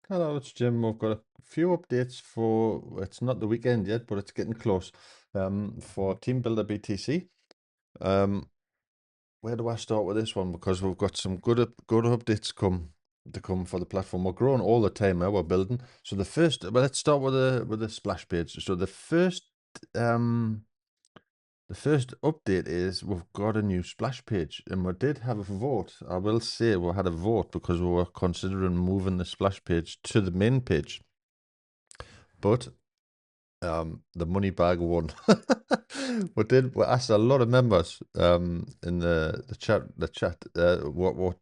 Hello, it's Jim. We've got a few updates for, it's not the weekend yet, but it's getting close. For Team Builder BTC. Um, where do I start with this one? Because we've got some good updates come for the platform. We're growing all the time now. We're building. So let's start with the splash page. So the first update is we've got a new splash page, and we did have a vote. I will say we had a vote because we were considering moving the splash page to the main page, but the money bag won. We asked a lot of members in the chat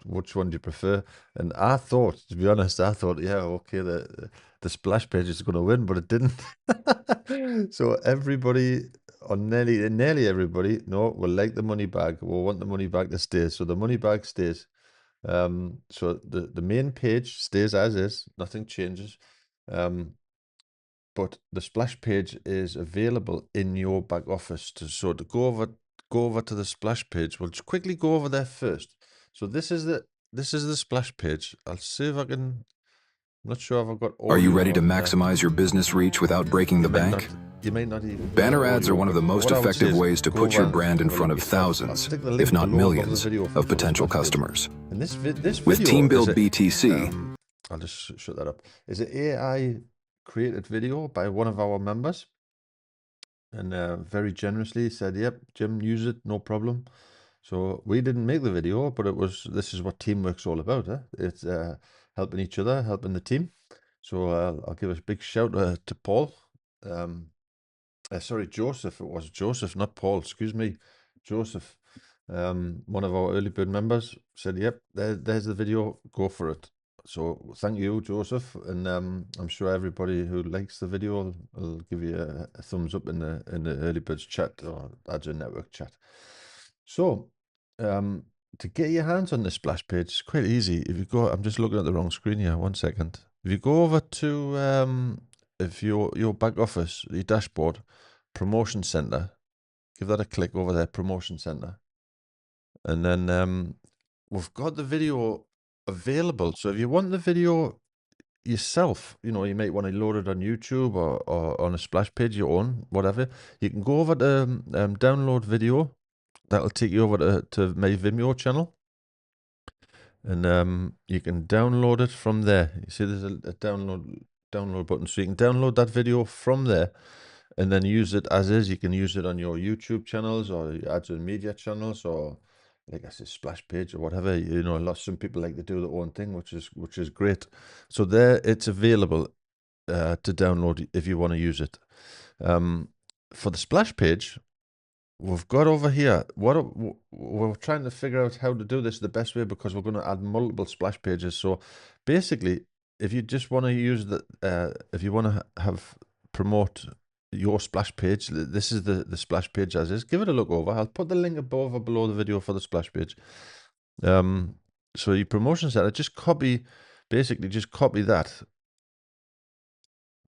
which one do you prefer? And I thought, to be honest, yeah, okay, the splash page is going to win, but it didn't. So everybody, or nearly everybody, no, will like the money bag. We'll want the money bag to stay. So the money bag stays. So the main page stays as is, nothing changes. But the splash page is available in your back office. So to go over to the splash page, we'll just quickly go over there first. So this is the splash page. I'll see if I can. I'm not sure if I've got Are you audio ready to on there. maximize your business reach without breaking the bank? You may not even get Banner ads audio, are one of but the most what I would say effective is ways to go put your over brand in and front of look yourself. I'll thousands, stick the link if not below above the millions, video of for the potential splash page. customers. And this video With Team is Build a, BTC, I'll just shut that up. Is an AI created video by one of our members, and very generously said, "Yep, Jim, use it, no problem." So we didn't make the video, but this is what teamwork's all about. It's helping each other, helping the team. So I'll give a big shout to Paul. Sorry, Joseph. It was Joseph, not Paul. Excuse me, Joseph. One of our early bird members said, "Yep, there's the video. Go for it." So thank you, Joseph, and I'm sure everybody who likes the video will give you a thumbs up in the early birds chat or Azure Network chat. So, to get your hands on the splash page, it's quite easy. If you go, I'm just looking at the wrong screen here. 1 second. If you go over to if your back office, your dashboard, promotion center, give that a click over there, promotion center, and then we've got the video available. So if you want the video yourself, you might want to load it on YouTube or on a splash page you own, whatever. You can go over to download video. That'll take you over to my Vimeo channel, and you can download it from there. You see, there's a download button, so you can download that video from there, and then use it as is. You can use it on your YouTube channels or your ads and media channels, or like I said, splash page or whatever. Some people like to do their own thing, which is great. So there, it's available to download if you want to use it. For the splash page, we've got over here, we're trying to figure out how to do this the best way, because we're going to add multiple splash pages. So basically, if you just want to use if you want to promote your splash page, this is the splash page as is. Give it a look over. I'll put the link above or below the video for the splash page. So your promotion center, basically just copy that.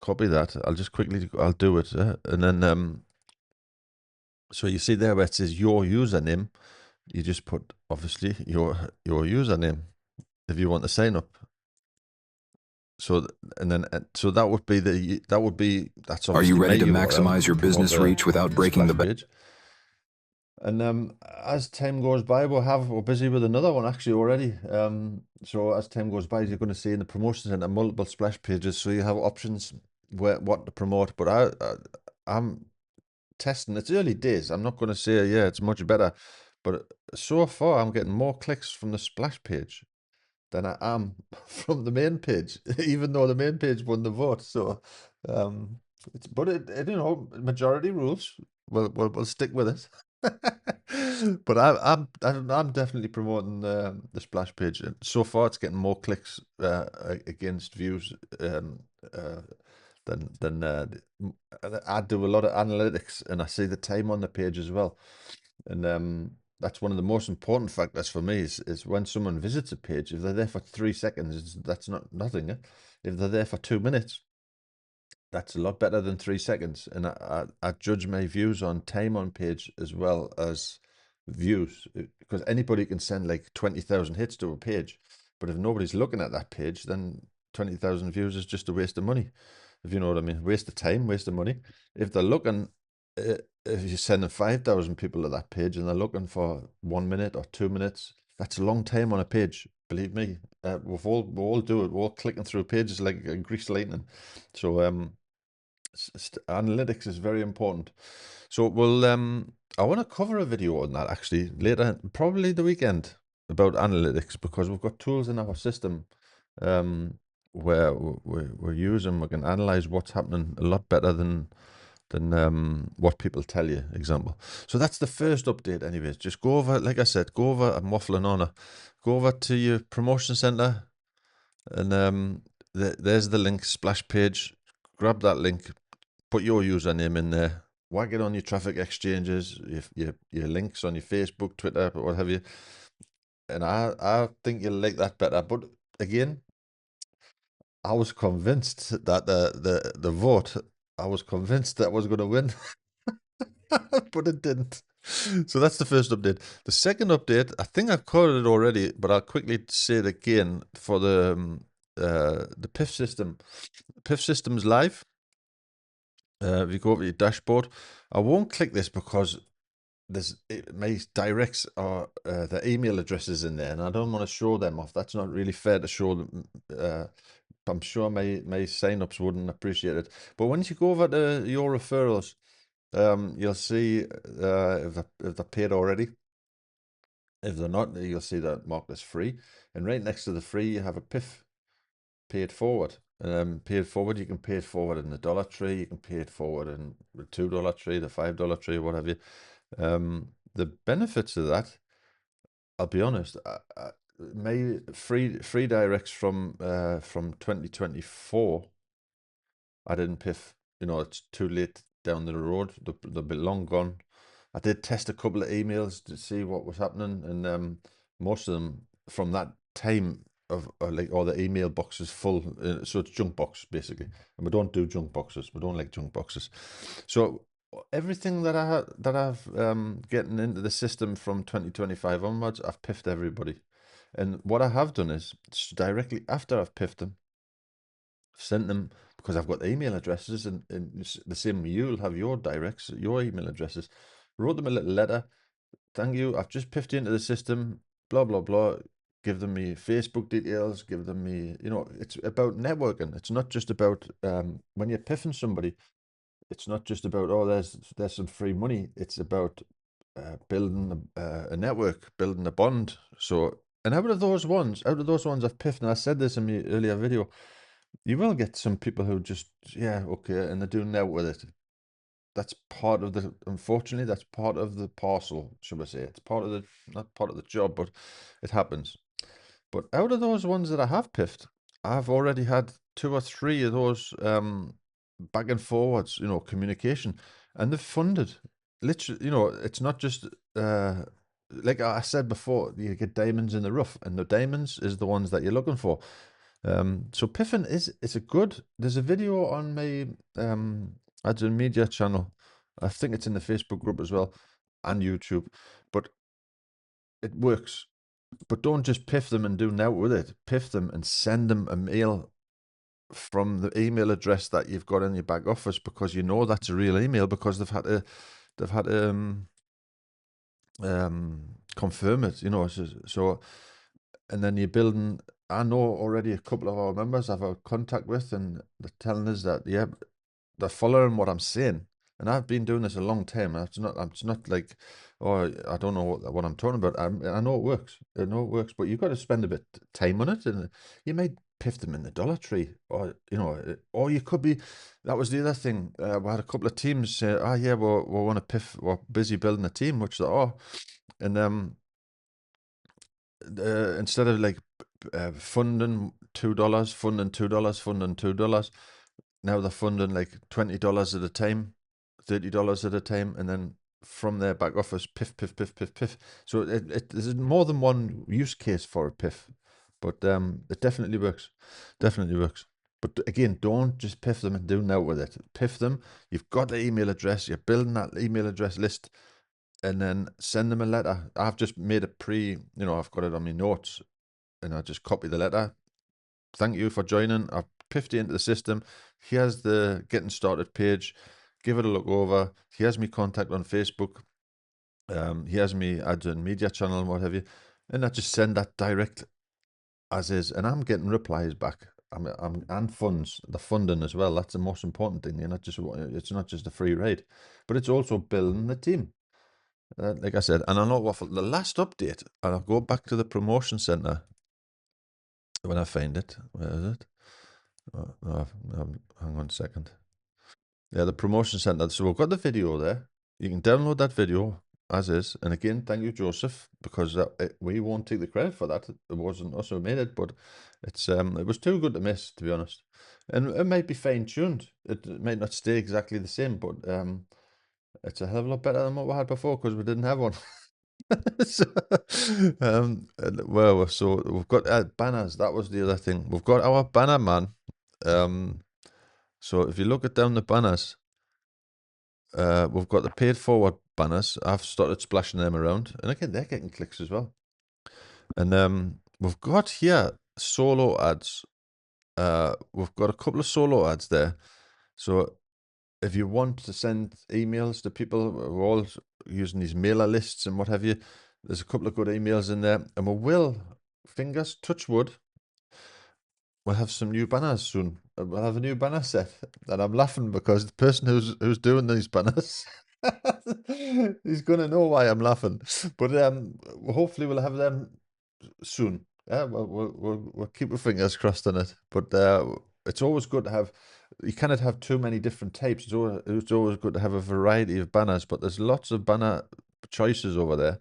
I'll do it, and then so you see there where it says your username, you just put obviously your username if you want to sign up. So so that would be that's obviously are you ready my to URL maximize your promote business reach without breaking the splash bank? page. And as time goes by, we're busy with another one actually already. So as time goes by, you're going to see in the promotion center multiple splash pages, so you have options what to promote. But I'm testing. It's early days. I'm not going to say yeah, it's much better, but so far I'm getting more clicks from the splash page than I am from the main page, even though the main page won the vote. So, majority rules. We'll stick with it. But I'm definitely promoting the splash page, and so far it's getting more clicks against views than I do a lot of analytics, and I see the time on the page as well, and that's one of the most important factors for me is when someone visits a page, if they're there for 3 seconds, that's not nothing. If they're there for 2 minutes, that's a lot better than 3 seconds. And I judge my views on time on page as well as views, because anybody can send like 20,000 hits to a page, but if nobody's looking at that page, then 20,000 views is just a waste of money, if you know what I mean. Waste of time, waste of money. If they're looking, if you're sending 5,000 people to that page and they're looking for 1 minute or 2 minutes, that's a long time on a page. Believe me, we all do it. We're all clicking through pages like grease lightning. So analytics is very important. So I want to cover a video on that actually later, probably the weekend, about analytics, because we've got tools in our system where we're using, we can analyze what's happening a lot better than what people tell you, example. So that's the first update anyways. Just go over, like I said, go over, I'm waffling on, go over to your promotion center and there's the link, splash page. Grab that link, put your username in there, whack it on your traffic exchanges, your links on your Facebook, Twitter, what have you. And I think you'll like that better. But again, I was convinced that the vote, I was convinced that was going to win, but it didn't. So that's the first update. The second update, I think I've covered it already, but I'll quickly say it again for the PIF system. PIF system's live. If you go over your dashboard, I won't click this because my directs are the email addresses in there, and I don't want to show them off. That's not really fair to show them. I'm sure my sign-ups wouldn't appreciate it. But once you go over to your referrals, you'll see if they're paid already. If they're not, you'll see that marked as free. And right next to the free, you have a PIF, paid forward. Paid forward, you can pay it forward in the dollar tree, you can pay it forward in the $2 tree, the $5 tree, what have you. The benefits of that, I'll be honest, my free directs from 2024, I didn't piff. You know, it's too late down the road. They'll be long gone. I did test a couple of emails to see what was happening, and most of them from that time are like all the email boxes full. So it's junk box basically, and we don't do junk boxes. We don't like junk boxes. So everything that I've getting into the system from 2025 onwards, I've piffed everybody. And what I have done is directly after I've piffed them, sent them, because I've got the email addresses, and the same you'll have your directs, your email addresses. Wrote them a little letter. Thank you. I've just piffed you into the system. Blah blah blah. Give them me Facebook details. Give them me. You know, it's about networking. It's not just about when you're piffing somebody. It's not just about, oh, there's some free money. It's about building a network, building a bond. So, and out of those ones I've piffed, and I said this in my earlier video, you will get some people who just, yeah, okay, and they're doing that with it. That's part of the, unfortunately, that's part of the parcel, should I say. It's part of the, not part of the job, but it happens. But out of those ones that I have piffed, I've already had 2 or 3 of those back and forwards, you know, communication, and they've funded. Literally, you know, it's not just like I said before, you get diamonds in the rough, and the diamonds is the ones that you're looking for. So piffing is a good. There's a video on my Ads and Media channel. I think it's in the Facebook group as well, and YouTube. But it works. But don't just piff them and do nothing with it. Piff them and send them a mail from the email address that you've got in your back office, because you know that's a real email, because they've had to confirm it. You know, so and then you're building. I know already a couple of our members I've had contact with, and they're telling us that, yeah, they're following what I'm saying. And I've been doing this a long time. It's not like, oh, I don't know what I'm talking about. I know it works. I know it works, but you've got to spend a bit of time on it. And you might piff them in the Dollar Tree, or, you know, or you could be, that was the other thing. We had a couple of teams say, oh, yeah, we want to piff, we're busy building a team, which they are. And instead of like funding $2, funding $2, funding $2, now they're funding like $20 at a time, $30 at a time, and then from their back office, piff, piff, piff, piff, piff. So there's more than one use case for a piff, but it definitely works. Definitely works. But again, don't just piff them and do nothing with it. Piff them. You've got the email address. You're building that email address list, and then send them a letter. I've just made a I've got it on my notes, and I just copy the letter, thank you for joining. I've piffed you into the system. Here's the getting started page. Give it a look over. Here's me contact on Facebook. Here's me ads and media channel and what have you. And I just send that direct as is, and I'm getting replies back. And funds, the funding as well. That's the most important thing. It's not just a free ride, but it's also building the team. Like I said, and I'll not waffle. The last update, and I'll go back to the promotion center when I find it. Where is it? Hang on a second. Yeah, the promotion center. So we've got the video there. You can download that video as is. And again, thank you, Joseph, because we won't take the credit for that. It wasn't us who made it, but it was too good to miss, to be honest. And it might be fine tuned. It might not stay exactly the same, but it's a hell of a lot better than what we had before because we didn't have one. So, so we've got banners. That was the other thing. We've got our banner man. So if you look at down the banners, we've got the paid forward banners. I've started splashing them around, and again, they're getting clicks as well. And we've got here solo ads. We've got a couple of solo ads there. So if you want to send emails to people, we're all using these mailer lists and what have you. There's a couple of good emails in there, and we will, fingers touch wood, we'll have some new banners soon. We'll have a new banner set, and I'm laughing because the person who's doing these banners, he's gonna know why I'm laughing. But hopefully we'll have them soon. Yeah, we'll keep our fingers crossed on it. But it's always good to have. You cannot have too many different types. It's always good to have a variety of banners. But there's lots of banner choices over there.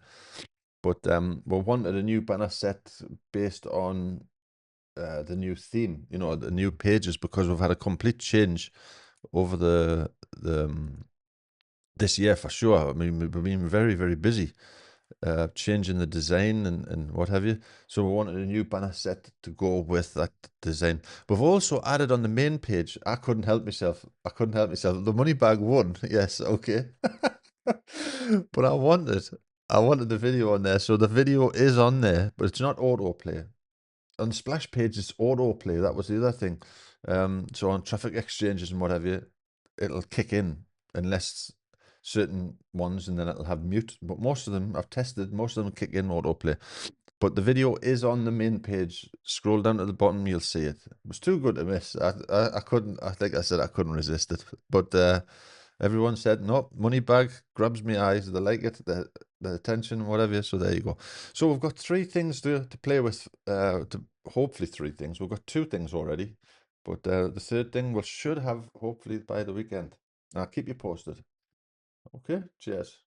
But we wanted a new banner set based on the new theme, the new pages, because we've had a complete change over the this year for sure. I mean, we've been very, very busy changing the design and what have you. So we wanted a new banner set to go with that design. We've also added on the main page. I couldn't help myself. The money bag won. Yes, okay. But I wanted the video on there. So the video is on there, but it's not autoplay. On the splash page, it's autoplay. That was the other thing. So on traffic exchanges and what have you, it'll kick in unless certain ones, and then it'll have mute. But most of them I've tested. Most of them kick in autoplay. But the video is on the main page. Scroll down to the bottom, you'll see it. It was too good to miss. I couldn't. I think I said I couldn't resist it. But everyone said no. Money bag grabs me eyes. They like it. The attention, whatever. So there you go. So we've got 3 things to play with. Hopefully 3 things. We've got 2 things already, but the 3rd thing we should have hopefully by the weekend. I'll keep you posted. Okay. Cheers.